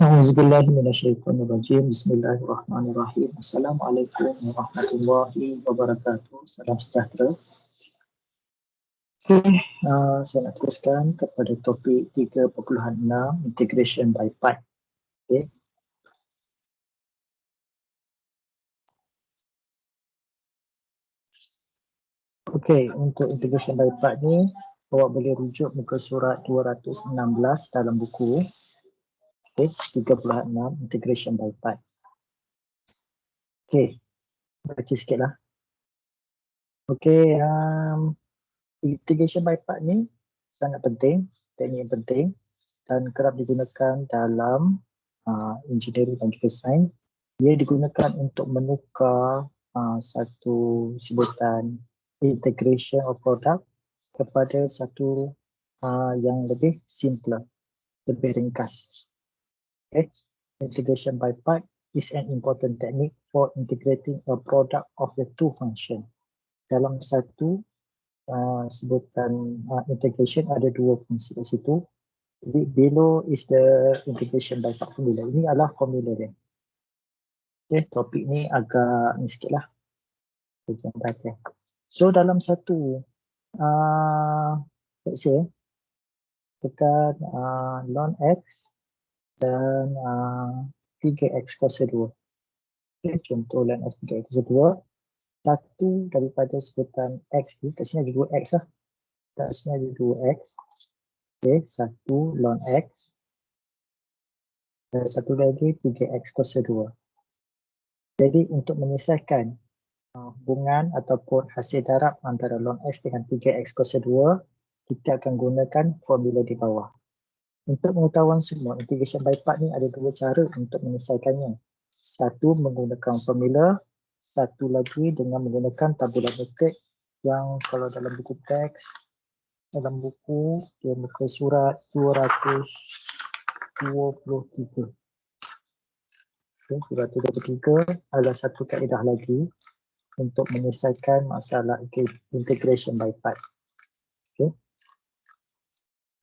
Auzubillahiminasyaitonirrajim. Bismillahirrahmanirrahim. Assalamualaikum warahmatullahi wabarakatuh. Salam sejahtera. Okey, saya nak teruskan kepada topik 3.6 Integration by Part. Okey. Okey, untuk integration by part ni awak boleh rujuk muka surat 216 dalam buku. Okey, 3.6 Integration by Part. Okey, baca sikitlah. Okey, integration by part ni sangat penting, teknik yang penting dan kerap digunakan dalam engineering dan juga sains. Ia digunakan untuk menukar satu sebutan integration of product kepada satu yang lebih simple, lebih ringkas. Okay. Integration by part is an important technique for integrating a product of the two function. Dalam satu sebutan integration ada dua fungsi di situ. Jadi below is the integration by part formula. Ini adalah formula dia. Okay, topik ni agak ni sikit lah. So dalam satu let's say tekan ln x dan 3x kuasa 2. Okay, contoh ln x 3x kuasa 2. Satu daripada sebutan x ni, kat sini ada 2x lah. Kat sini ada 2x. Okay, satu ln x. Dan satu lagi 3x kuasa 2. Jadi untuk menyelesaikan hubungan ataupun hasil darab antara ln x dengan 3x kuasa 2, kita akan gunakan formula di bawah. Untuk pengetahuan semua, integration by part ni ada dua cara untuk menyelesaikannya. Satu menggunakan formula, satu lagi dengan menggunakan tabulameter yang kalau dalam buku teks, dalam buku dia muka surat 223. Okay, 223 adalah satu kaedah lagi untuk menyelesaikan masalah integration by part. Okay.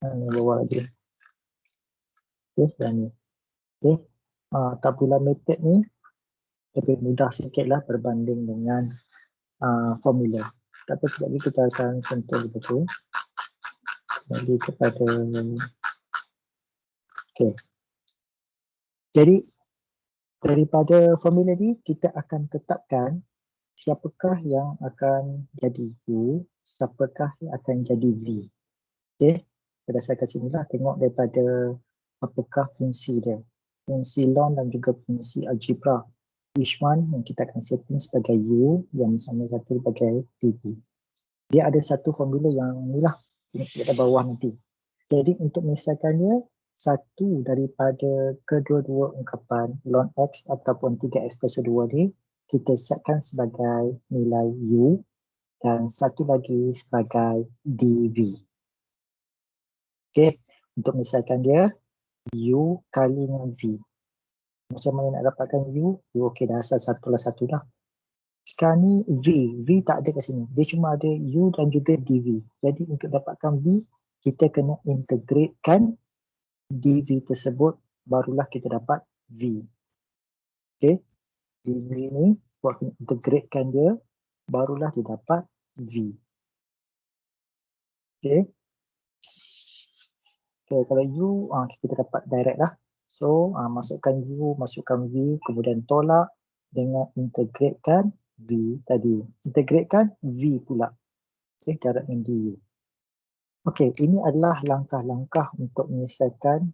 Ini bawah lagi. Okay, yang ni. Okay. Tabula method ni lebih mudah sikit lah berbanding dengan formula. Tapi sekejap lagi kita akan sentuh betul. Jadi kepada okay. Jadi daripada formula ni kita akan tetapkan siapakah yang akan jadi U, siapakah yang akan jadi V. Okay. Berdasarkan sinilah tengok daripada apakah fungsi dia. Fungsi ln dan juga fungsi algebra. Which one yang kita akan setting sebagai U, yang sama satu sebagai dV. Dia ada satu formula yang inilah, di bawah nanti. Jadi untuk menyelesaikannya, satu daripada kedua-dua ungkapan ln x ataupun 3x kuasa 2 ni, kita setkan sebagai nilai U dan satu lagi sebagai dV. Okey, untuk menyelesaikan dia, U kali dengan V. Macam mana nak dapatkan U? Okey, dah asal satu lah satu dah. Sekarang ni V. V tak ada kat sini. Dia cuma ada U dan juga dV. Jadi untuk dapatkan V, kita kena integratekan dV tersebut, barulah kita dapat V. Okey. dV ni, buat integratekan dia, barulah dia dapat V. Okey. Okay, kalau U, kita dapat direct lah. So, masukkan U, masukkan V, kemudian tolak dengan integratekan V tadi. Integratekan V pula. Okay, darab dengan DU. Okay, ini adalah langkah-langkah untuk menyelesaikan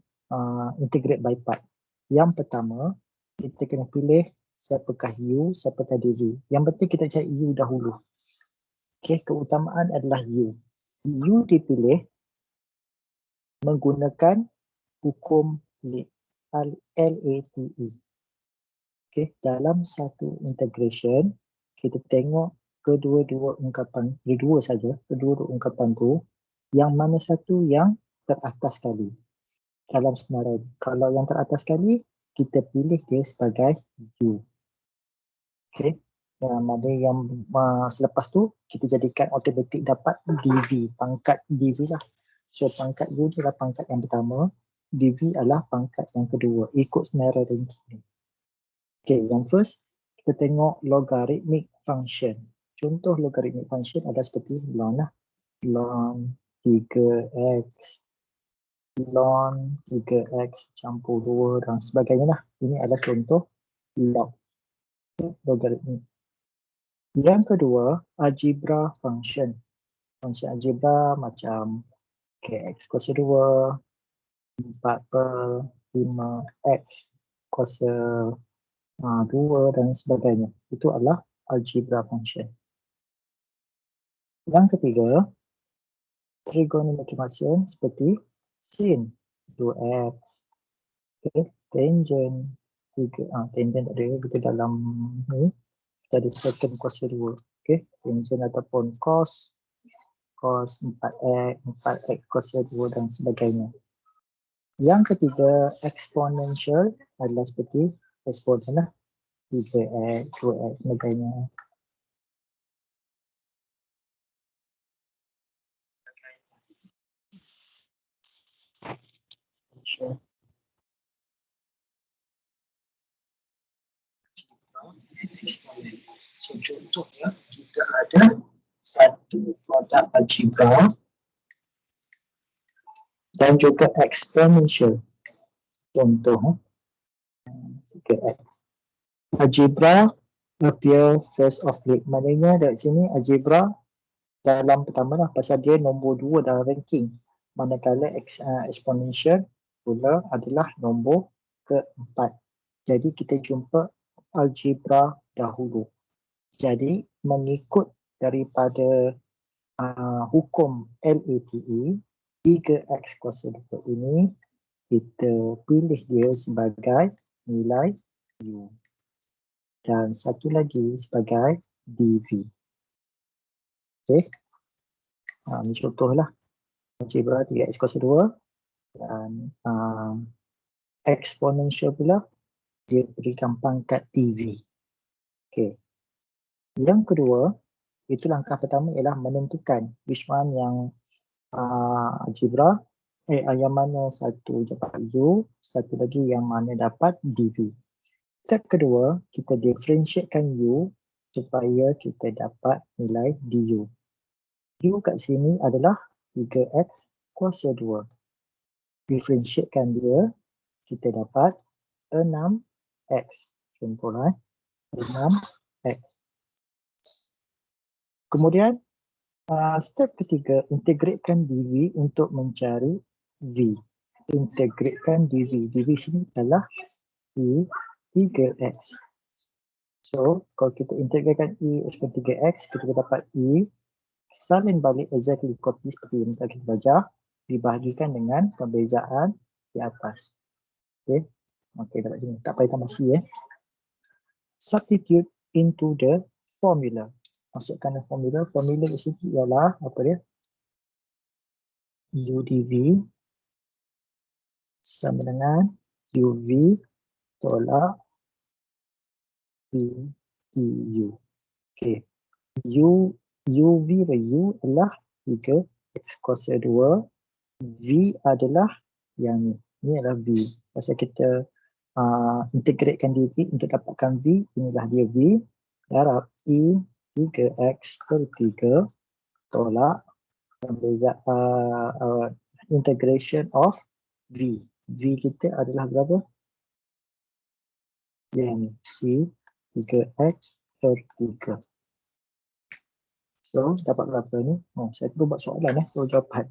integrate by part. Yang pertama, kita kena pilih siapakah U, siapakah DV. Yang penting kita cari U dahulu. Okay, keutamaan adalah U. U dipilih menggunakan hukum LATE. Okay, dalam satu integration, kita tengok kedua-dua ungkapan, kedua ungkapan tu, yang mana satu yang teratas sekali dalam senarai. Kalau yang teratas sekali, kita pilih dia sebagai U. Okay, yang mana yang selepas tu, kita jadikan automatik dapat DV, pangkat DV lah. So pangkat U adalah pangkat yang pertama, DV adalah pangkat yang kedua, ikut senarai ranking. Okay, yang first, kita tengok logarithmic function. Contoh logarithmic function adalah seperti ln lah. Ln 3x, ln 3x campur 2 dan sebagainya lah. Ini adalah contoh log logarithmic. Yang kedua, algebra function. Function algebra macam kx kuasa 2, 4/5x kuasa 2 dan sebagainya. Itu adalah algebra function. Yang ketiga, trigonometric function seperti sin 2x, okay, tangent 3, tangent ada kita dalam ni, kita ada secant kuasa 2, okay, tangent ataupun cos 4x kuasa 2 dan sebagainya. Yang ketiga, exponential adalah seperti exponent lah, 3x, 2x, sebagainya. So, contohnya kita ada satu produk algebra dan juga exponential. Contoh 3x. Algebra appear first of grade. Maknanya dari sini algebra dalam pertama lah pasal dia nombor 2 dalam ranking. Manakala exponential pula adalah nombor keempat. Jadi kita jumpa algebra dahulu. Jadi mengikut daripada hukum LATE, 3x kuasa 2 ini kita pilih dia sebagai nilai U. Dan satu lagi sebagai DV. Okey. Ini contohlah. Algebra 3x kuasa 2 dan exponential pula dia berikan pangkat DV. Okey. Yang kedua, itu langkah pertama ialah menentukan which one yang algebra, yang mana satu dapat U, satu lagi yang mana dapat DV. Step kedua, kita differentiatekan U supaya kita dapat nilai DU. U kat sini adalah 3x kuasa 2. Differentiatekan dia, kita dapat 6x. Contohlah, 6x. Kemudian, step ketiga, integratekan DV untuk mencari V. Integratekan DV. DV sini adalah E 3x. So, kalau kita integratekan E seperti 3x, kita dapat E salin balik exactly copy seperti yang kita belajar, dibahagikan dengan perbezaan di atas. Okay. Okay, dapat sini. Tak payah tambah C. Substitute into the formula. Masukkan formula. Formula di sini ialah apa dia? UDV sama dengan UV tolak VDU. Okay. UV dan U adalah 3x kuasa 2. V adalah yang ni. Ni adalah V. Pasal kita integratekan DV untuk dapatkan V. Inilah dia V. Darab E 3x per 3 tolak integration of V. V kita adalah berapa? Yang ni. E 3x per 3. So, dapat berapa ni? Saya perlu buat soalan so jawapan.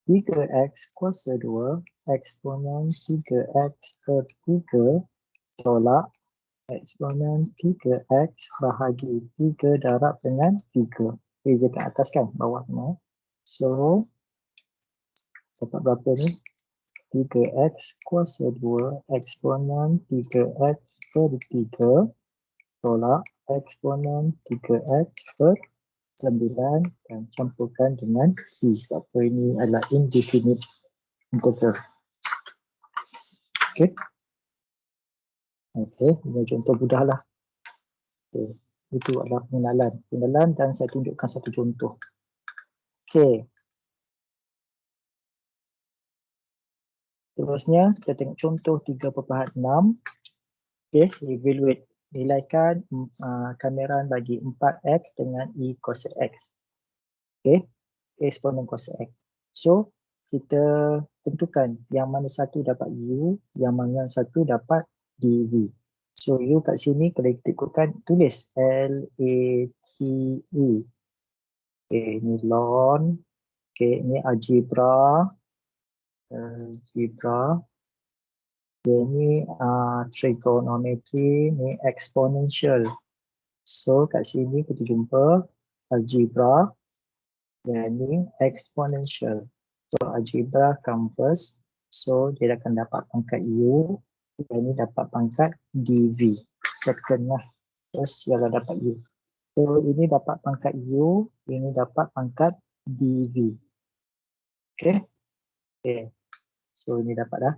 3x kuasa 2 eksponen 3x per 3 tolak eksponen 3x bahagi 3 darab dengan 3. Beza kat atas kan, bawah ni. So, dapat berapa ni? 3x kuasa 2 eksponen 3x per 3 tolak eksponen 3x per 9 dan campurkan dengan C. Sebab ini adalah indefinite integer. Okey. Okey, ini contoh mudah lah. Okay. Itu adalah pengenalan dan saya tunjukkan satu contoh. Okey. Seterusnya, kita tengok contoh 3.6. Okay, evaluate. Nilaikan kameran bagi 4x dengan E cos X. Okay, eksponen cos X. So, kita tentukan yang mana satu dapat U, yang mana satu dapat dV. So, U kat sini kalau kita ikutkan, tulis LATE. Okay, ni ln. Okay, ni algebra. Ini trigonometry, ni exponential. So kat sini kita jumpa algebra dan ni exponential. So algebra come first. So dia akan dapat pangkat U dan ni dapat pangkat dV. Second lah. Terus dia dapat U. So ini dapat pangkat U, ini dapat pangkat dV. Okay. Okay. So ini dapat dah.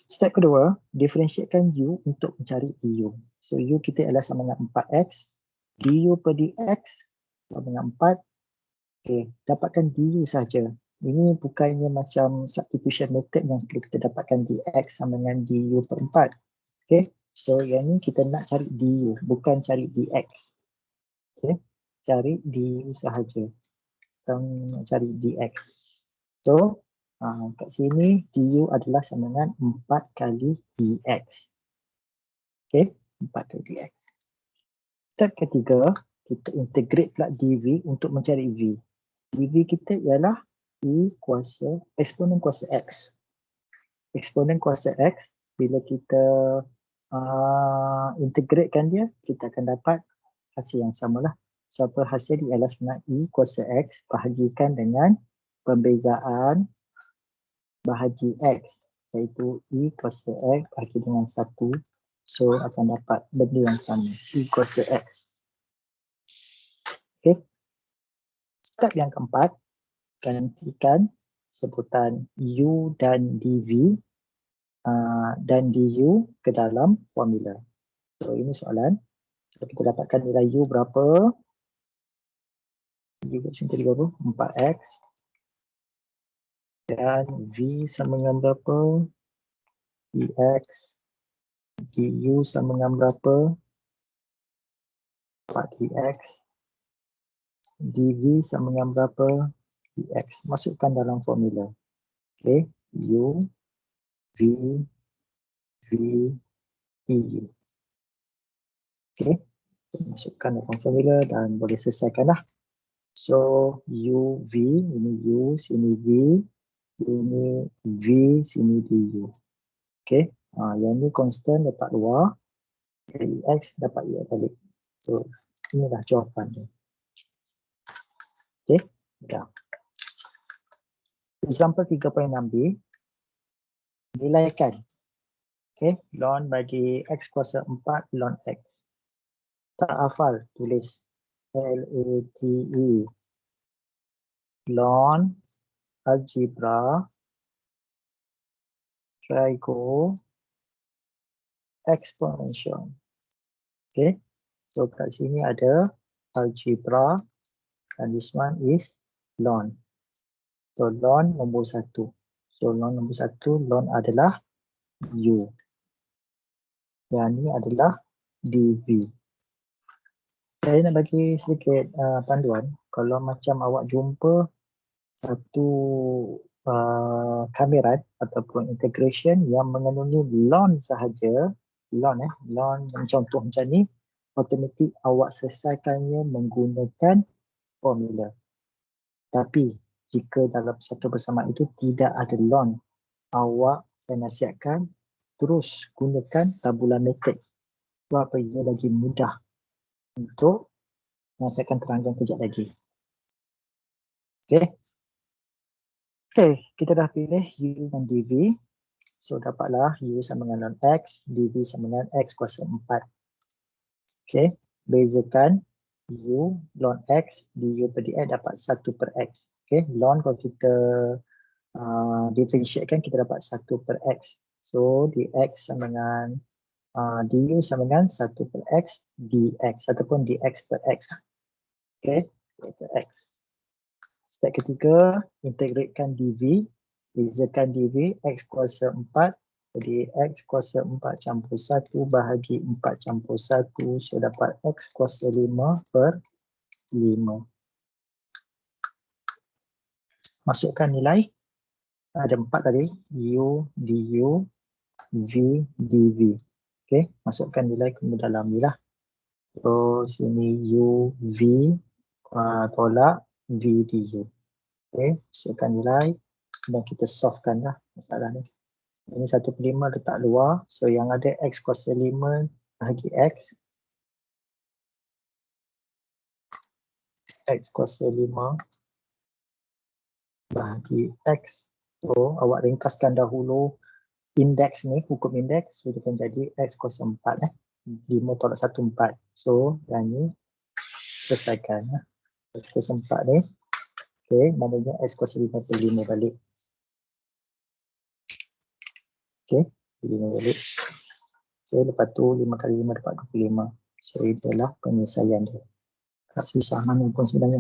Step kedua, diferensiatkan U untuk mencari DU. So U kita adalah sama dengan 4X. DU per DX sama dengan 4. Okay, dapatkan DU saja. Ini bukannya macam substitution method yang kita dapatkan DX sama dengan DU per 4. Okay, so yang ni kita nak cari DU, bukan cari DX. Okay, cari DU sahaja. Kita nak cari DX. So, kat sini DU adalah sama dengan 4 kali DX. Okay, 4 kali DX. Step ketiga, kita integrate pula dV untuk mencari V. dV kita ialah E kuasa eksponen kuasa X. Eksponen kuasa X, bila kita integratekan dia, kita akan dapat hasil yang samalah. So, apa hasil dia ialah sebenarnya E kuasa X bahagikan dengan pembezaan bahagi X, iaitu E kuasa X bahagi dengan 1. So akan dapat benda yang sama, E kuasa X. Okay. Step yang keempat, gantikan sebutan U dan dV dan du ke dalam formula. So ini soalan. So, kita dapatkan nilai U berapa? U kat sini tadi berapa? 4X. Dan V sama dengan berapa? dx. du sama dengan berapa? 4dx. dv sama dengan berapa? dx. Masukkan dalam formula. Okay. U, V, V, du. Okay. Masukkan dalam formula dan boleh selesaikanlah. So, U, V, ini U, sini V, ini V, sini du. Okay. Yang ni constant dapat luar. X dapat ia balik. So, inilah jawapan dia. Okay. Dah. Example 3.6b. Nilaikan. Okay. Ln bagi X kuasa 4 ln X. Tak hafal, tulis LATE. Ln algebra trigo exponential. Okay. So kat sini ada algebra and this one is ln. So ln nombor 1. So ln nombor 1, ln adalah U. Yang ni adalah dV. Saya nak bagi sedikit panduan. Kalau macam awak jumpa satu kameran ataupun integration yang mengandungi ln sahaja, ln contoh macam ni, automatik awak selesaikannya menggunakan formula. Tapi jika dalam satu persamaan itu tidak ada ln, awak saya nasihatkan terus gunakan tabula method. Sebab ia lagi mudah untuk saya akan terangkan kejap lagi. Okay. Okay, kita dah pilih U dan dV. So dapatlah U sama dengan ln X, dV sama dengan X kuasa 4. Okay, bezakan U ln X, du per dx dapat 1 per X. Okay, ln kalau kita differentiatekan kita dapat 1 per X. So dx sama dengan du sama dengan 1 per X dx ataupun dx per X. Okay, per X. Step ketiga, integratekan dV. bezakan dv x kuasa 4. Jadi x kuasa 4 campur 1 bahagi 4 campur 1. So dapat x kuasa 5 per 5. Masukkan nilai. Ada 4 tadi. U, du, v, dv. Okey, masukkan nilai ke dalam ni lah. So sini u, v, tolak v, du. Okey, masukkan nilai dan kita solvekan lah masalah ni. Ini 1/5 letak luar. So yang ada x kuasa 5 bahagi x. X kuasa 5 bahagi x. So awak ringkaskan dahulu indeks ni, hukum indeks. So dia akan jadi x kuasa 4. 5 tolak 1, 4. So yang ni selesaikan. X kuasa 4 ni. Okey, maknanya x kuasa 5 per 5 balik. Okey, 5 balik. So lepas tu 5 kali 5 dapat 25. So itulah penyelesaian dia. Tak susah mana pun sebenarnya.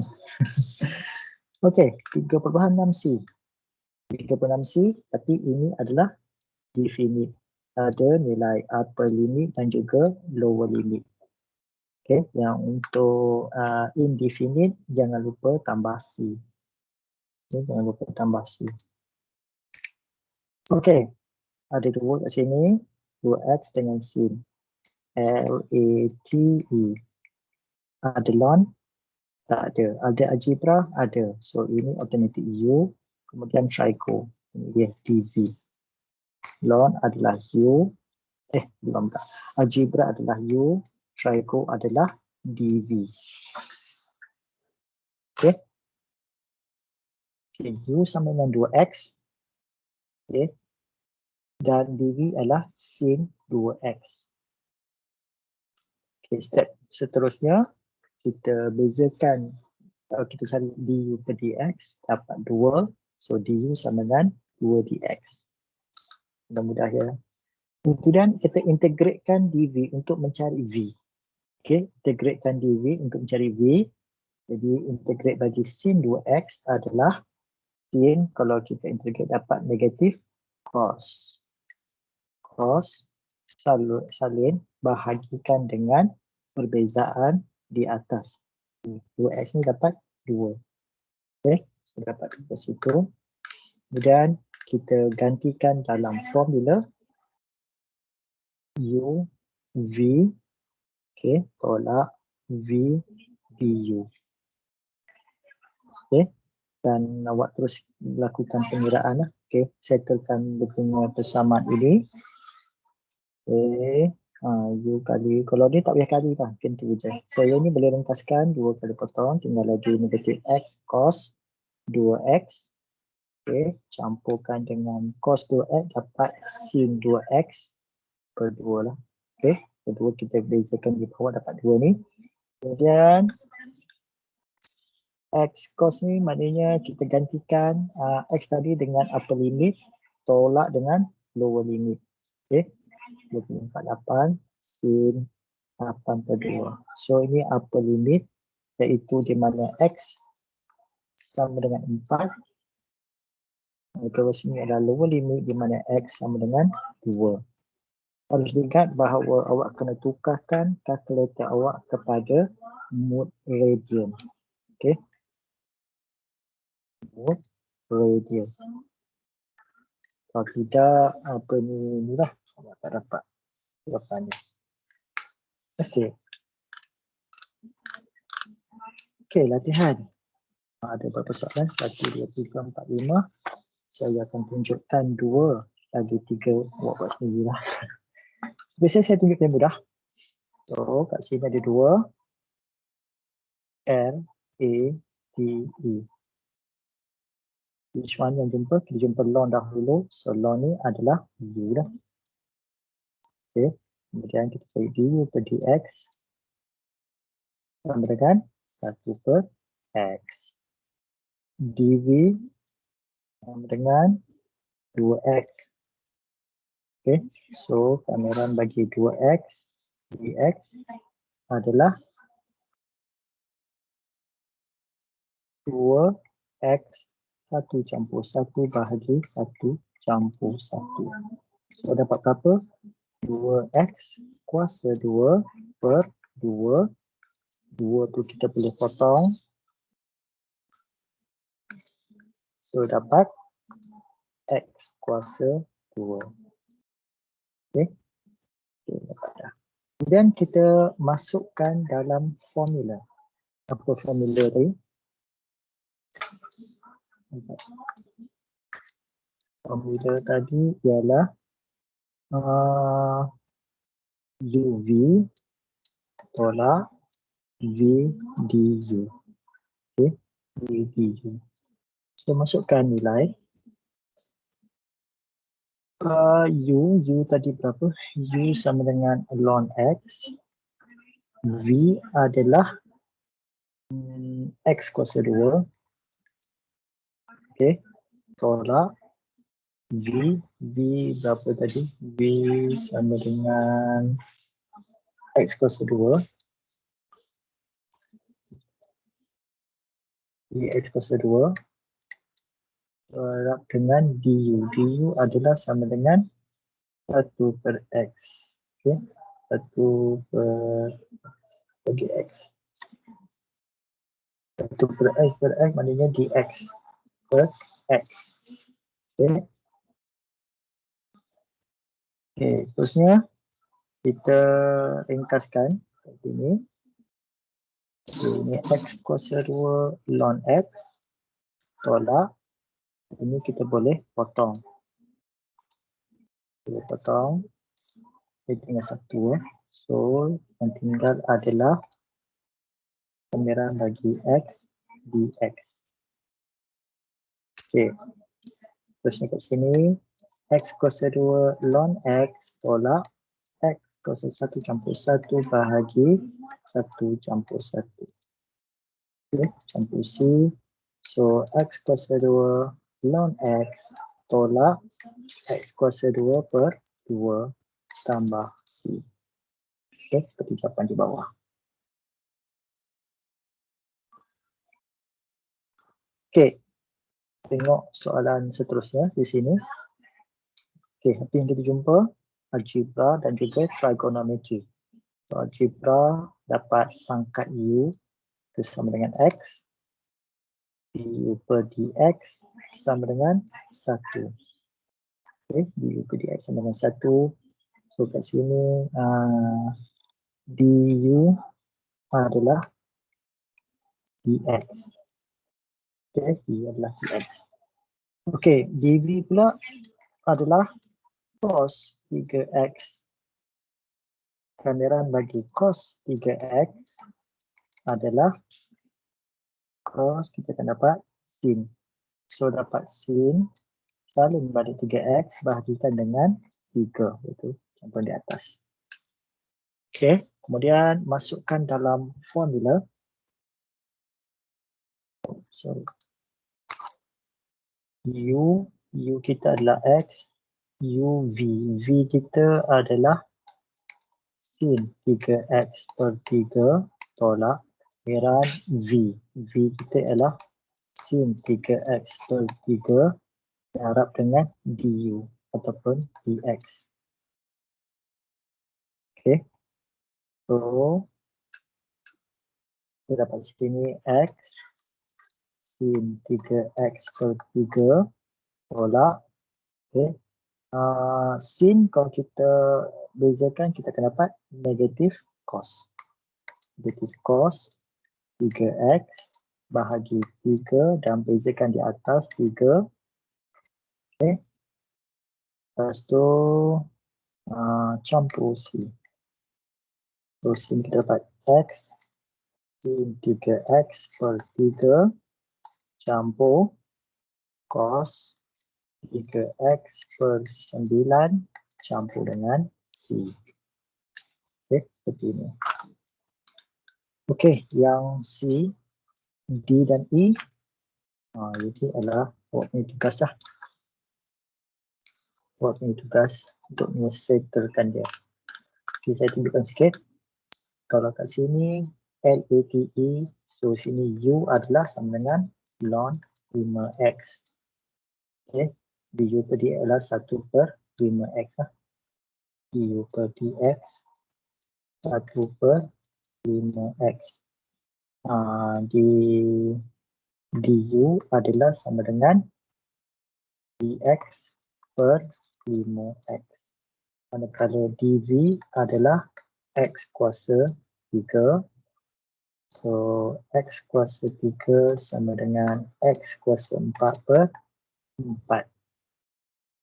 Okey, 3.6c. 3.6c, tapi ini adalah definite. Ada nilai upper limit dan juga lower limit. Okey, yang untuk indefinite jangan lupa tambah c. Okay, jangan lupa tambah c. Okey, ada dua kat sini, 2x dengan sin. L-A-T-E. Ada ln? Tak ada. Ada algebra? Ada. So ini automatic U. Kemudian trigo. Ini dia dv. Ln adalah U. Belum tak. Algebra adalah U. Trigo adalah dv. Okey. Okay, U sama dengan 2x. Okey. Dan dv adalah sin 2x. Okey, step seterusnya kita bezakan, kita cari du per dx dapat 2. So du sama dengan 2 dx. Mudah-mudah ya. Kemudian kita integratekan dv untuk mencari v. Okey, integratekan dv untuk mencari v. Jadi integrate bagi sin 2x adalah sin, kalau kita integrate dapat negatif cos. Cos salin bahagikan dengan perbezaan di atas. 2x ni dapat 2. Okey, so dapat di situ. Kemudian kita gantikan dalam formula u v, okey, tolak v du. Okey, dan awak terus lakukan pengiraan lah. Okey, settlekan dia punya persamaan ini. Okey, u kali, kalau ni tak payah kali lah, mungkin tu je. So yang ni boleh ringkaskan 2 kali potong, tinggal lagi negatif x cos 2x. Okey, campurkan dengan cos 2x dapat sin 2x per 2 lah. Okey, kedua kita bezakan di bawah dapat 2 ni. Kemudian x cos ni maknanya kita gantikan x tadi dengan upper limit tolak dengan lower limit. Okey, 248 sin 8 per 2. So ini upper limit, iaitu di mana x sama dengan 4. Kalau sini adalah lower limit di mana x sama dengan 2. Harus ingat bahawa awak kena tukarkan kalkulator awak kepada mode radian. Okey. Mode radian. Kalau tidak, apa ni lah, awak tak dapat jawapannya. Okey. Okey, latihan. Ada berapa soalan? 1, 2, 3, 4, 5. Saya akan tunjukkan 2 lagi 3. Awak buat sendiri lah. Biasanya saya tunjuk yang mudah. So, kat sini ada 2. L, A, T, E. Which one yang jumpa? Kita jumpa ln dahulu. So, ln ni adalah U dah. Okay. Kemudian kita cari du per dx. Sama dengan 1 per x. dv sama dengan 2x. Okay. So, kamiran bagi 2x dx adalah 2x 1 campur 1 bahagi 1 campur 1. So dapat berapa? 2x kuasa 2 per 2. 2 tu kita boleh potong. So dapat x kuasa 2. Okey. Okay, dapat dah. Kemudian kita masukkan dalam formula. Apa formula tadi? Formula tadi ialah uv tolak v du. Okay, v du. So masukkan nilai. U tadi berapa? U sama dengan ln x. V adalah x kuasa 2. Okay, tolak V berapa tadi? V sama dengan x kuasa 2. V x kuasa 2. Tolak dengan du. Du adalah sama dengan 1 per x. Okay, 1 per bagi x. 1 per x maknanya dx per x. Okay. Okay, terusnya kita ringkaskan seperti ini. Ini x kuasa 2 ln x tolak. Ini kita boleh potong. Kita potong. Ini tinggal 1. So, yang tinggal adalah pemberan bagi x dx. Okay. Terusnya kat sini. X kuasa 2 ln x tolak x kuasa 1 campur 1 bahagi 1 campur 1. Okay. Campur C. So, x kuasa 2 ln x tolak x kuasa 2 per 2 tambah C. Okay, seperti jawapan di bawah. Okay, tengok soalan seterusnya di sini. Okay, apa yang kita jumpa? Algebra dan juga trigonometry. So, algebra dapat pangkat U itu sama dengan X. Du per dx sama dengan 1. Okay, du per dx sama dengan 1. So, kat sini du adalah dx. Okay, du adalah dx. Okay, dv pula adalah cos 3x. Gandaran bagi cos 3x adalah cos, kita akan dapat sin. So dapat sin salin balik 3x bahagikan dengan 3, iaitu contoh di atas. Okay, kemudian masukkan dalam formula. So, U kita adalah x, v kita adalah sin 3x per 3 tolak pemberan v kita adalah sin 3x per 3 darab dengan du ataupun dx. Okay, so kita dapat sini x sin 3x per 3 tolak. Okay, sin kalau kita bezakan kita akan dapat negatif cos. Negatif cos 3x bahagi 3 dan bezakan di atas 3. Okay. Lepas tu campur C. So sini kita dapat x sin 3x per 3 campur cos 3x per 9 campur dengan C. Okay, seperti ini. Okay, yang C, D dan E, ini adalah buat tugas lah. Buat tugas untuk menyelesaikan dia. Okay, saya tunjukkan sikit. Kalau kat sini LATE, so sini U adalah sama dengan ln 5x. Okay. du per dx adalah 1/5x lah. du per dx 1/5x. Du adalah sama dengan dx per 5x. Manakala dv adalah x kuasa 3. So, x kuasa 3 sama dengan x kuasa 4/4.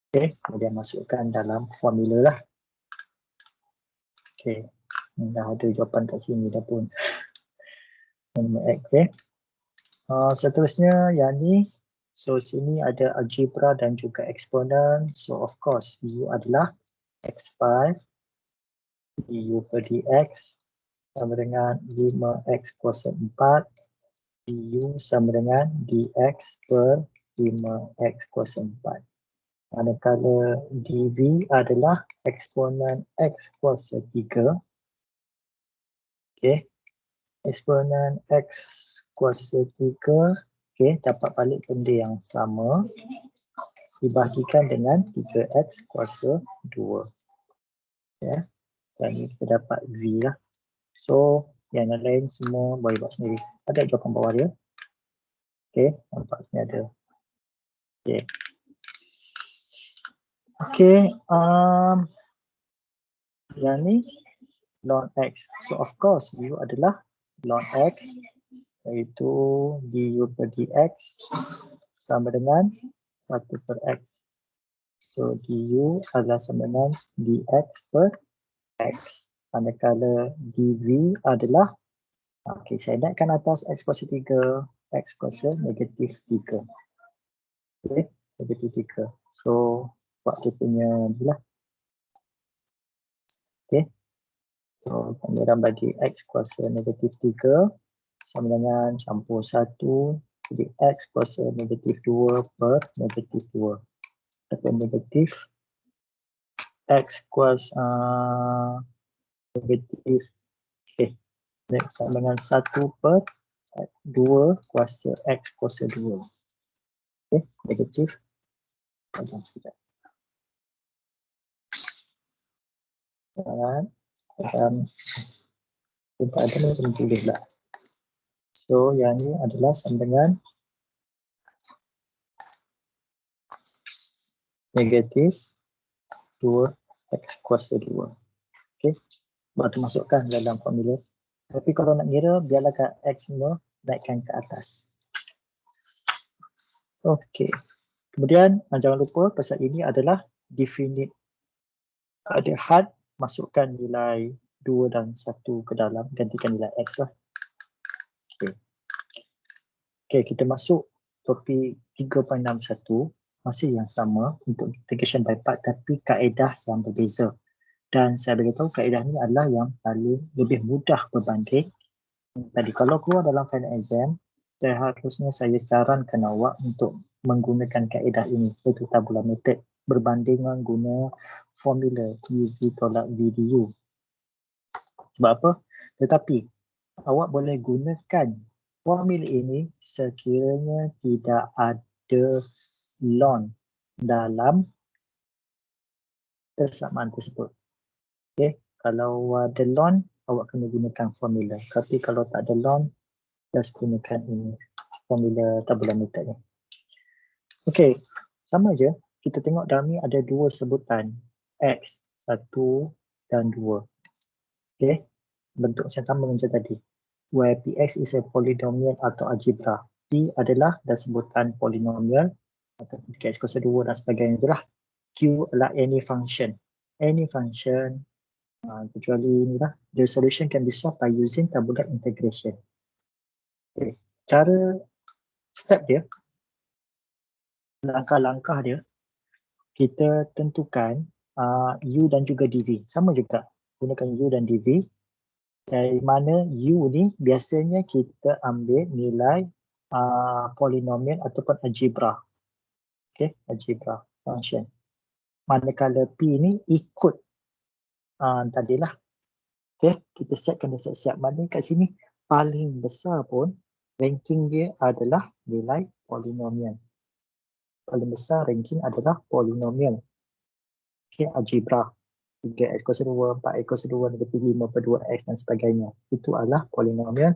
Okay, kemudian masukkan dalam formula lah. Okay, dah ada jawapan kat sini dah pun. X, okay. Seterusnya yang ni, so sini ada algebra dan juga eksponen. So of course u adalah x5 du per dx sama dengan 5x kuasa 4 du sama dengan dx per 5x kuasa 4. Manakala dv adalah eksponen x kuasa 3. Okay, eksponen x kuasa 3, okay, dapat balik benda yang sama dibahagikan dengan 3x kuasa 2. Ya, dan ni kita dapat v lah. So, yang lain semua boleh buat sendiri. Ada jawapan bawah dia. Okay, nampak sini ada. Okay. Okay, yang ni ln x. So of course u adalah ln x, iaitu du per dx sama dengan 1/x. So du adalah sama dengan dx per x. Manakala dv adalah, okay, saya naikkan atas x kuasa 3, x kuasa negatif 3. Okay, negatif 3. So buat dia punya ni lah. Okay. So, pengiraan bagi x kuasa negatif 3 sama dengan campur 1, jadi x kuasa negatif 2 per negatif 2. Atau negatif x kuasa negatif, okay, sama dengan 1 per 2 kuasa x kuasa 2. Okay, negatif. Macam sekejap. Kita ada ni tulis lah. So yang ni adalah sama dengan negatif 2x kuasa 2. Okay, baru masukkan dalam formula. Tapi kalau nak kira, biarlah kat x semua naikkan ke atas. Okay, kemudian jangan lupa pasal ini adalah definite. Ada had, masukkan nilai 2 dan 1 ke dalam, gantikan nilai x lah. Okay. Okay, kita masuk topik 3.61, masih yang sama untuk integration by part tapi kaedah yang berbeza. Dan saya beritahu kaedah ni adalah yang paling lebih mudah berbanding. Tadi kalau keluar dalam final exam, seharusnya saya sarankan awak untuk menggunakan kaedah ini, iaitu tabula method, berbanding dengan guna formula UV tolak VDU. Sebab apa? Tetapi awak boleh gunakan formula ini sekiranya tidak ada ln dalam persamaan tersebut. Okay, kalau ada ln, awak kena gunakan formula. Tapi kalau tak ada ln, just gunakan ini, formula tabula method ni. Okay, sama je. Kita tengok dalam ni ada dua sebutan, x, 1 dan 2. Okay, bentuk yang sama macam tadi. Where px is a polynomial atau algebra. P adalah dah sebutan polinomial atau x kuasa 2 dan sebagainya itulah. Q adalah any function. Any function, kecuali inilah, the solution can be solved by using tabular integration. Okay. Cara step dia, langkah-langkah dia, kita tentukan u dan juga dv. Sama juga, gunakan u dan dv. Dari mana u ni biasanya kita ambil nilai polinomial ataupun algebra. Okay, algebra function. Manakala p ni ikut tadilah. Okay, kita setkan dia siap-siap. Mana kat sini paling besar pun ranking dia adalah nilai polinomial. Paling besar ranking adalah polinomial. Okay, algebra. 3x kuasa 2, 4x kuasa 2, negatif 5 per 2x dan sebagainya. Itu adalah polinomial.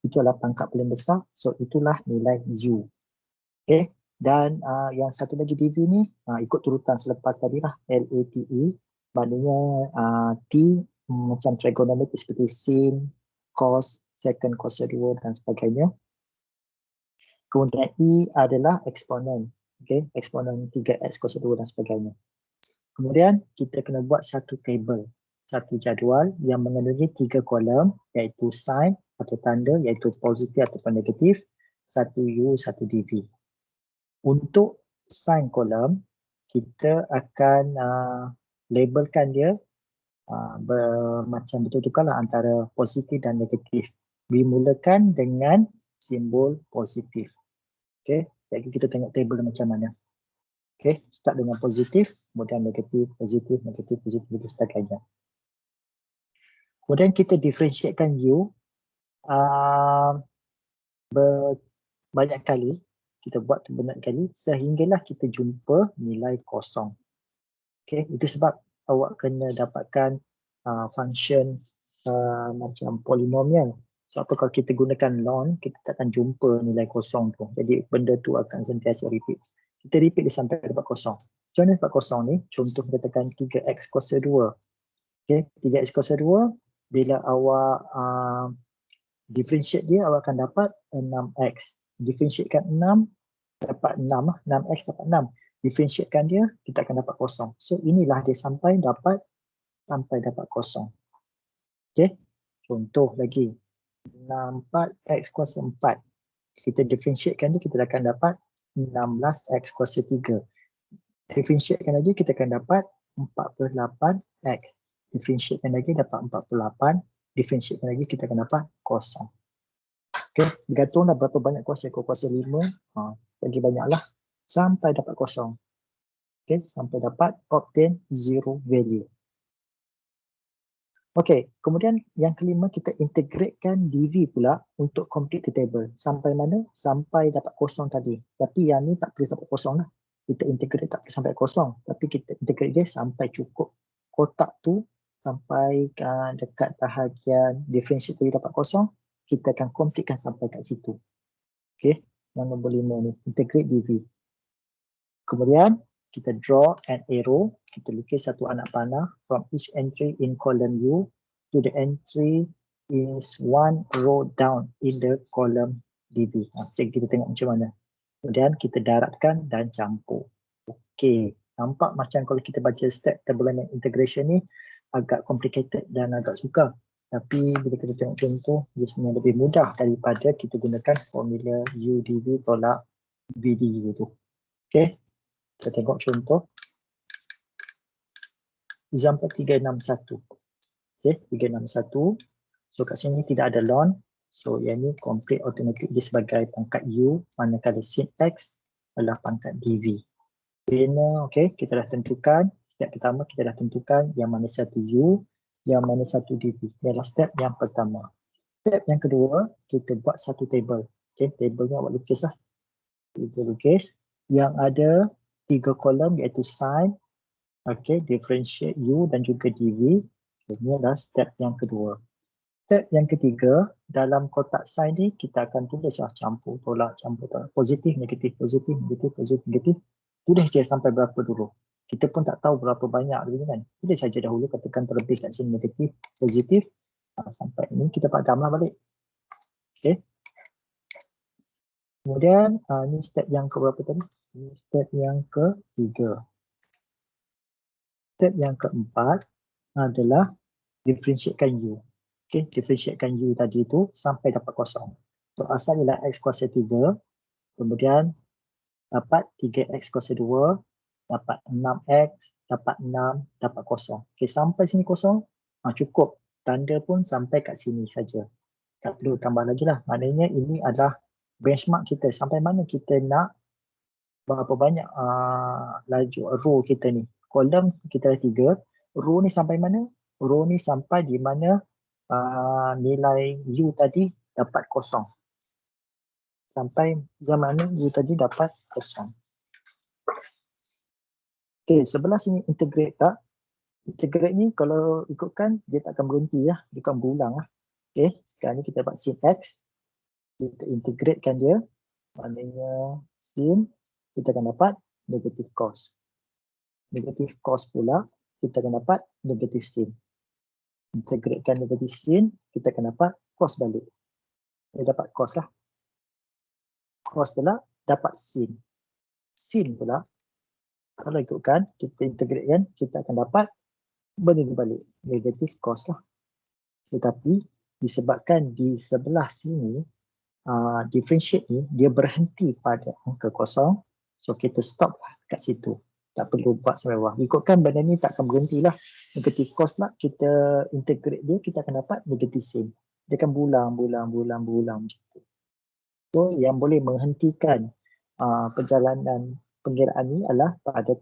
Itu adalah pangkat paling besar. So, itulah nilai U. Okay. Dan yang satu lagi DV ni, ikut turutan selepas tadi lah. LATE. Maknanya T macam trigonometri seperti sin, cos, secant kuasa 2 dan sebagainya. Kemudian E adalah eksponen. Okay. Eksponen 3x kuasa 2 dan sebagainya. Kemudian kita kena buat satu table, satu jadual yang mengandungi 3 kolom iaitu sign atau tanda iaitu positif ataupun negatif, satu U, satu DV. Untuk sign kolom, kita akan labelkan dia macam betul-betul lah antara positif dan negatif. Dimulakan dengan simbol positif. Okay, jadi kita tengok table macam mana. Okay, start dengan positif, kemudian negatif, positif, negatif, positif, dan sebagainya. Kemudian kita differentiatekan U banyak kali, kita buat banyak kali sehinggalah kita jumpa nilai kosong. Okay, itu sebab awak kena dapatkan function macam polinomial. So apa kalau kita gunakan ln, kita takkan jumpa nilai kosong tu. Jadi benda tu akan sentiasa repeat. Kita repeat dia sampai dapat kosong. Macam mana dapat kosong ni? Contoh kita tekan 3x kuasa 2. Okay, 3x kuasa 2, bila awak differentiate dia, awak akan dapat 6x. Differentiatekan 6, dapat 6 lah. 6x dapat 6. Differentiatekan dia, kita akan dapat kosong. So inilah dia sampai dapat kosong. Okay, contoh lagi. 4x kuasa 4. Kita differentiatekan dia, kita akan dapat 16x kuasa 3. Differentiatekan lagi, kita akan dapat 48x. Differentiatekan lagi, dapat 48. Differentiatekan lagi, kita akan dapat kosong. Okay, bergantunglah berapa banyak kuasa. Kalau kuasa 5, bagi banyaklah sampai dapat kosong. Okay, sampai dapat obtain zero value. Okay, kemudian yang kelima kita integratekan DV pula untuk complete the table. Sampai mana? Sampai dapat kosong tadi. Tapi yang ni tak perlu dapat kosong lah. Kita integrate tak perlu sampai kosong. Tapi kita integrate dia sampai cukup kotak tu sampai dekat bahagian differentiate tadi dapat kosong. Kita akan completekan sampai kat situ. Okay, yang nombor 5 ni. Integrate DV. Kemudian kita draw an arrow, kita lukis satu anak panah from each entry in column U to the entry is one row down in the column DB. Jadi kita tengok macam mana. Kemudian kita daratkan dan campur. Okey, nampak macam kalau kita baca step table integration ni agak complicated dan agak sukar. Tapi bila kita tengok contoh, dia sebenarnya lebih mudah daripada kita gunakan formula UDV tolak VDU tu. Okey. Kita tengok contoh. Example 361. Okay, 361. So kat sini tidak ada ln. So yang ni complete automatic dia sebagai pangkat U, manakala sin X adalah pangkat DV. Bina, okay, kita dah tentukan. Step pertama kita dah tentukan yang mana satu U, yang mana satu DV. Ini adalah step yang pertama. Step yang kedua, kita buat satu table. Okay, table ni awak lukis lah. Kita lukis. Yang ada 3 kolom iaitu sign, okay, differentiate U dan juga DV. Ini adalah step yang kedua. Step yang ketiga, dalam kotak sign ni kita akan tulis campur tolak, positif, negatif, positif, negatif, positif, negatif. Tulis je sampai berapa dulu. Kita pun tak tahu berapa banyak dulu kan. Tulis saja dahulu, katakan terlebih kat sini negatif, positif. Sampai ini kita padamlah balik. Okay. Kemudian ni step yang ke berapa tadi? Ini step yang ketiga. Step yang keempat adalah differentiatekan U. Okay, differentiatekan U tadi tu sampai dapat kosong. So asal ialah X kuasa 3, kemudian dapat 3X kuasa 2, dapat 6X, dapat 6, dapat kosong. Okay, sampai sini kosong, cukup. Tanda pun sampai kat sini saja. Tak perlu tambah lagi lah. Maknanya ini adalah benchmark kita. Sampai mana kita nak berapa banyak laju row kita ni. Kolom kita ada 3. Row ni sampai mana? Row ni sampai di mana nilai U tadi dapat kosong. sampai zaman mana U tadi dapat kosong. Okey, sebelah sini integrate tak? Integrate ni kalau ikutkan dia tak akan berhenti lah, dia akan berulang lah. Okey, sekarang ni kita dapat sin X, kita integratekan dia, maknanya sin, kita akan dapat negatif cos. Negatif cos pula, kita akan dapat negatif sin. Integratekan negatif sin, kita akan dapat cos balik. Dia dapat cos lah. Cos pula dapat sin. Sin pula, kalau ikutkan, kita integratekan, kita akan dapat benda ni balik. Negatif cos lah. Tetapi disebabkan di sebelah sini, differentiate ni, dia berhenti pada angka kosong. So kita stop lah kat situ. Tak perlu buat sampai bawah. Ikutkan benda ni tak akan berhenti lah. Negatif cos pula, kita integrate dia, kita akan dapat negatif sin. Dia akan berulang macam tu. So yang boleh menghentikan perjalanan pengiraan ni adalah pada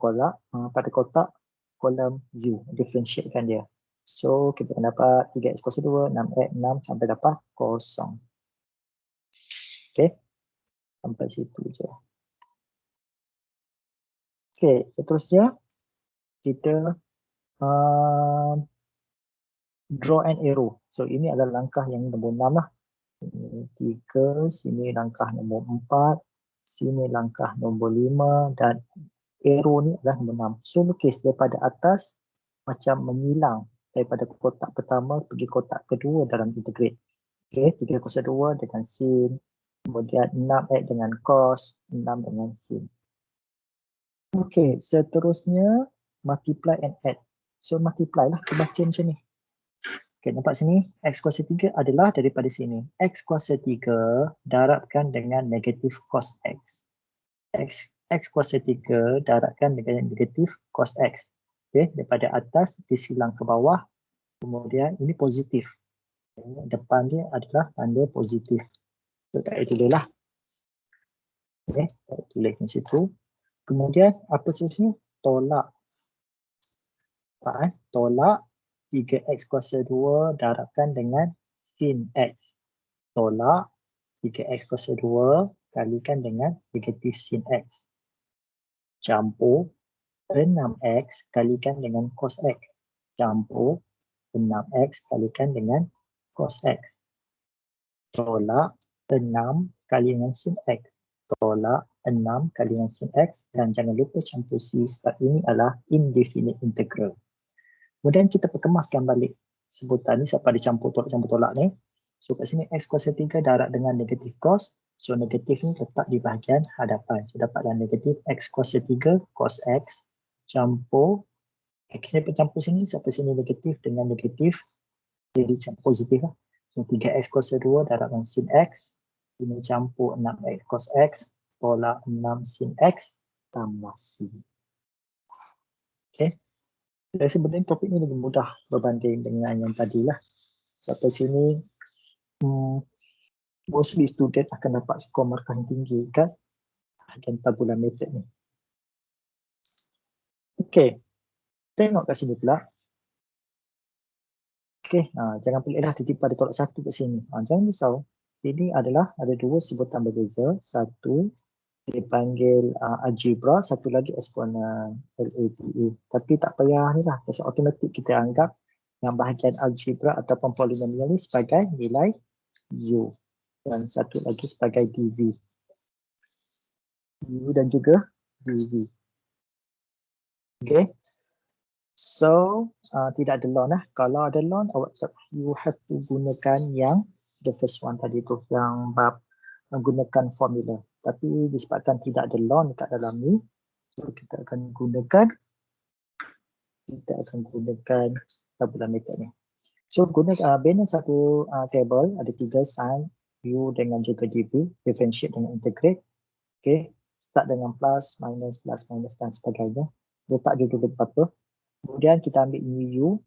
kotak kolom U, differentiatekan dia. So kita akan dapat 3x kuasa 2, 6x 6 sampai dapat kosong. Okay, sampai situ je. Okay, seterusnya kita draw an arrow. So ini adalah langkah yang nombor 6 lah. Ini 3, sini langkah nombor 4, sini langkah nombor 5 dan arrow ni adalah nombor 6. So lukis daripada atas macam menyilang daripada kotak pertama pergi kotak kedua dalam integrate. Okay, 3 kuasa 2 dengan sin, kemudian 6x dengan cos, 6 dengan sin. Okay, seterusnya multiply and add. So multiply lah, kita baca macam ni. Okay, nampak sini, x kuasa 3 adalah daripada sini. X kuasa 3 darabkan dengan negatif cos x. X kuasa 3 darabkan dengan negatif cos x. Okay, daripada atas disilang ke bawah, kemudian ini positif. Depan dia adalah tanda positif. So tak payah tulis lah. Okay, tulis di situ. Kemudian apa seterusnya? Tolak. Tolak 3x kuasa 2 darabkan dengan sin x. Tolak 3x kuasa 2 kalikan dengan negatif sin x. Campur 6x kalikan dengan cos x. Campur 6x kalikan dengan cos x. Tolak 6 kali dengan sin x. Tolak 6 kali dengan sin x dan jangan lupa campur c sebab ini adalah indefinite integral. Kemudian kita perkemaskan balik sebutan ni sebab ada campur tolak ni. So kat sini x kuasa 3 darab dengan negatif cos. So negatif ni letak di bahagian hadapan. So dapatlah negatif x kuasa 3 cos x campur x ni pencampur sini sampai sini negatif dengan negatif jadi campur positif lah. So 3x kuasa 2 darab dengan sin x. Ini campur 6x cos x, tolak 6 sin x, tambah c. Okay. Saya sebenarnya topik ni lebih mudah berbanding dengan yang tadi lah. Sampai sini, mostly student akan dapat skor markah yang tinggi kan bahagian tabular method ni. Okay. Tengok kat sini pula. Okay. Jangan peliklah tiba-tiba ada tolak satu kat sini. Jangan risau. Ini adalah ada dua sebutan berbeza. Satu dipanggil algebra, satu lagi eksponen LADA. Tapi tak payah ni lah, pasal automatik kita anggap yang bahagian algebra ataupun polinomial ni sebagai nilai U dan satu lagi sebagai dV. U dan juga dV. Okay. So tidak ada law lah. Kalau ada law, you have to gunakan yang the first one tadi tu, yang bab menggunakan formula. Tapi disebabkan tidak ada law dekat dalam ni, so kita akan gunakan tabular method ni. So bina satu table, ada 3 sign, U dengan juga dV, differentiate dengan integrate. Okay, start dengan plus, minus dan sebagainya. Letak dia dulu berapa. Kemudian kita ambil U,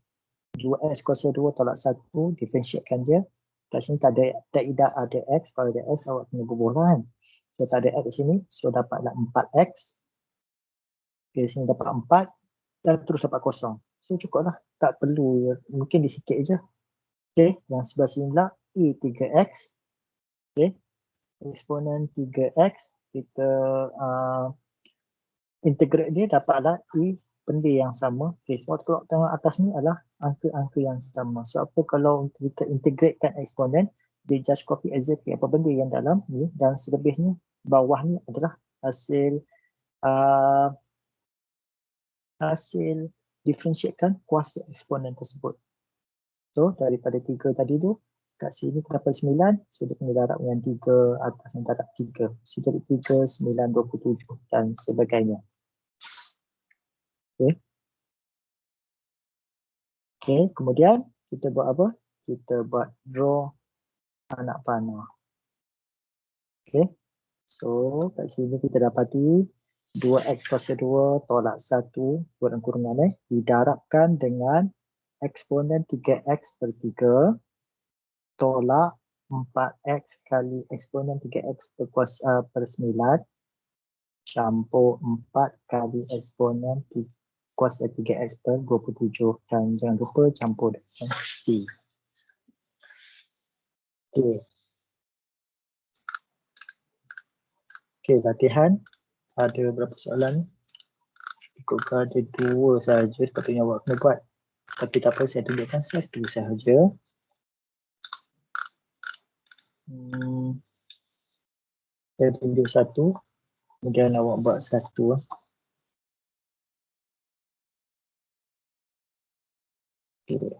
2x kuasa 2 tolak 1, differentiatekan dia. Kat sini tak ada x, kalau ada x awak kena bubuh kan. So tak ada x di sini, so dapatlah 4x. Okay, sini dapat 4 dan terus dapat kosong. So cukuplah, tak perlu, mungkin disikit je. Okay, yang sebelah sini pula E3x. Okay, eksponen 3x, kita integrate dia dapatlah E benda yang sama. Okay, so kalau tengok atas ni adalah angka-angka yang sama. So apa kalau kita integratekan eksponen, dia just copy exactly apa benda yang dalam ni dan selebihnya bawah ni adalah hasil hasil differentiatekan kuasa eksponen tersebut. So daripada 3 tadi tu, kat sini terdapat 9, so dia kena darab dengan 3, atas yang darab 3. So jadi 3, 9, 27 dan sebagainya. Okay. Okay, kemudian kita buat apa? Kita buat draw anak panah. Okay, so kat sini kita dapati 2x kuasa 2 tolak 1 kurang kurungan didarabkan dengan eksponen 3x per 3 tolak 4x kali eksponen 3x per kuasa per 9 campur 4 kali eksponen kuasa 3x per 27 dan jangan lupa campur dengan C. Okay. Okay, latihan. Ada berapa soalan? Ikutkan ada 2 sahaja, sepatutnya awak kena buat. Tapi tak apa, saya tunjukkan 1 sahaja. Saya tunjuk 1. Kemudian awak buat 1. Okay.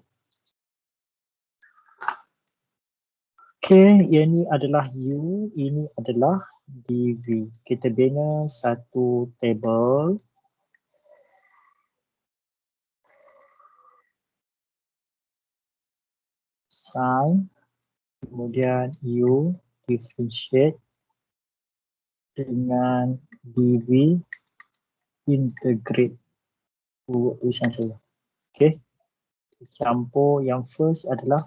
Okay, yang ni adalah U, ini adalah DV. Kita bina satu table. Sin, kemudian U differentiate dengan DV integrate. Tulisan saya. Okay. Campur yang first adalah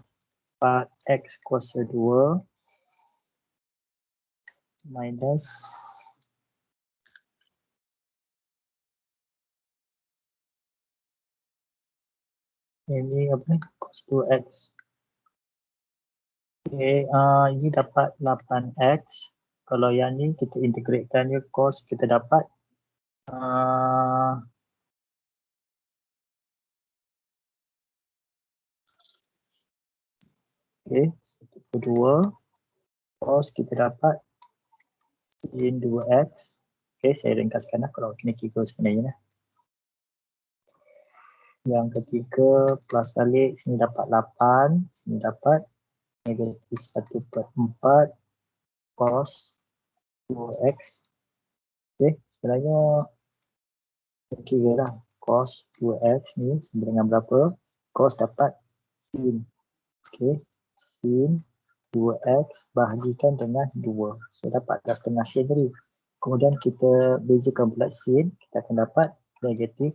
4x kuasa 2 minus ini apa ni? Cos 2x. Okay, ini dapat 8x. Kalau yang ni kita integratekan dia cos, kita dapat okay, 1/2 cos kita dapat sin 2x. Okay, saya ringkaskan lah kalau kena kira sebenarnya lah. Yang ketiga plus balik, sini dapat 8, sini dapat negatif 1/4 cos 2x. Okay, sebenarnya kira lah cos 2x ni sama dengan berapa? Cos dapat sin. Okay, sin 2x bahagikan dengan 2. So dapat dah setengah sin tadi. Kemudian kita bezakan pula sin, kita akan dapat negatif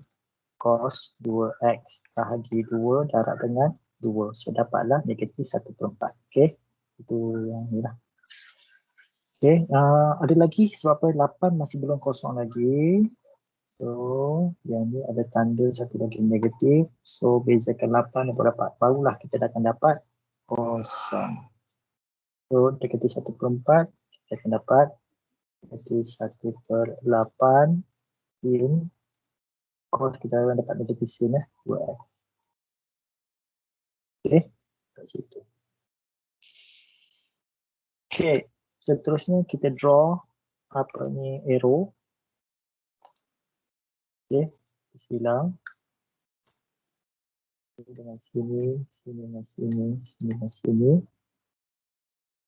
cos 2x bahagi 2 darab dengan 2. So dapatlah negatif 1/4. Okay, itu yang ni lah. Okay, ada lagi sebab apa 8 masih belum kosong lagi. So yang ni ada tanda satu lagi negatif. So bezakan 8 dan dapat, barulah kita akan dapat kosong. So negatif 1/4 kita akan dapat negatif 1/8 sin cos kita akan dapat negatif sin 2x. Okay, kat situ. Okay, seterusnya kita draw apa ni arrow. Okay, silang dengan sini, sini dengan sini, sini dengan sini.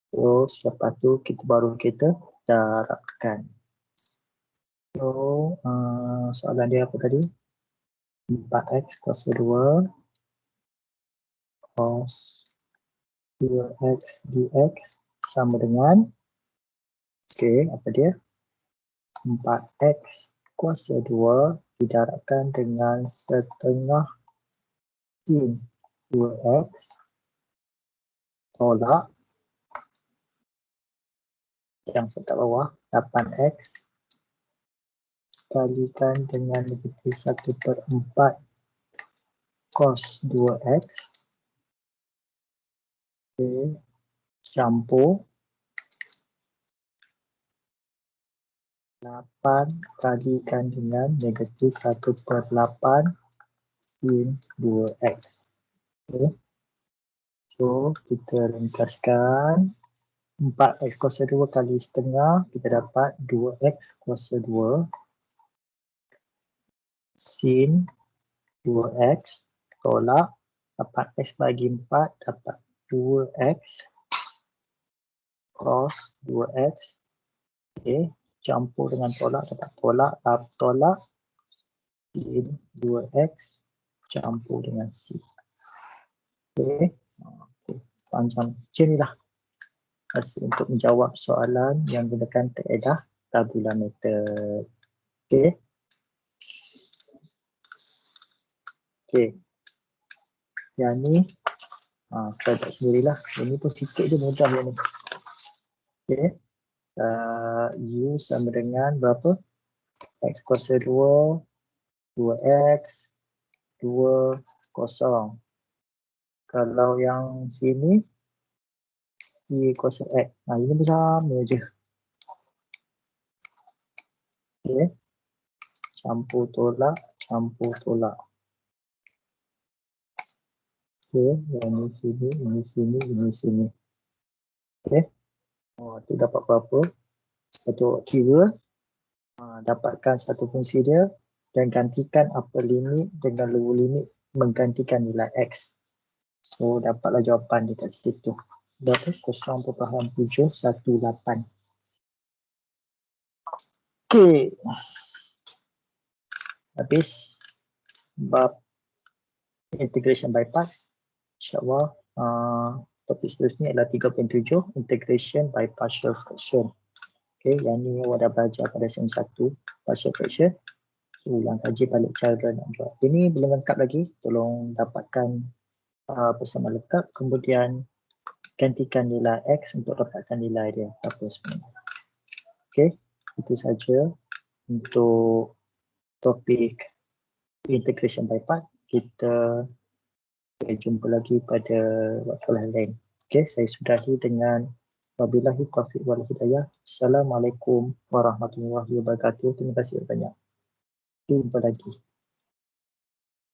So selepas tu kita baru kita darabkan. So soalan dia apa tadi? 4x kuasa 2 cos 2x dx sama dengan apa dia? 4x kuasa 2 didarabkan dengan setengah sin 2x tolak yang kat bawah 8x kalikan dengan negatif 1/4 cos 2x campur 8 kalikan dengan negatif 1/8 sin 2x. Okay. So, kita ringkaskan 4x kuasa 2 kali setengah, kita dapat 2x kuasa 2 sin 2x, tolak 8x bagi 4 dapat 2x cos 2x. Okay. Campur dengan tolak dapat tolak sin 2x campur dengan c. Okay. Panjang macam ni lah untuk menjawab soalan yang gunakan kaedah tabular method. Okay. Okay. Yang ni kita buat sendirilah. Ini pun sikit je mudah yang ni. Okay. U sama dengan berapa? X kuasa 2, 2x, 2, kosong. Kalau yang sini, Y kuasa X. Ini pun sama je. Okay. Campur tolak, campur tolak. Okay. Yang ini sini, ini sini, ini sini. Okay. Tu dapat berapa? Satu kira. Dapatkan satu fungsi dia dan gantikan upper limit dengan lower limit menggantikan nilai X. So, dapatlah jawapan dekat situ. Berapa? 0.718. Okay. Habis bab integration by part. InsyaAllah topik seterusnya adalah 3.7 integration by partial fraction. Okay, yang ni awak dah belajar pada sesi 1 partial fraction. So, ulang kaji balik cara nak buat. Ini belum lengkap lagi. Tolong dapatkan bersama lengkap. Kemudian gantikan nilai X untuk dapatkan nilai dia apa sebenarnya. Okay, itu saja untuk topik integration by part. Kita jumpa lagi pada waktu lain. Okay, saya sudahi dengan wabillahi taufiq wal hidayah. Assalamualaikum warahmatullahi wabarakatuh. Terima kasih banyak. Jumpa lagi.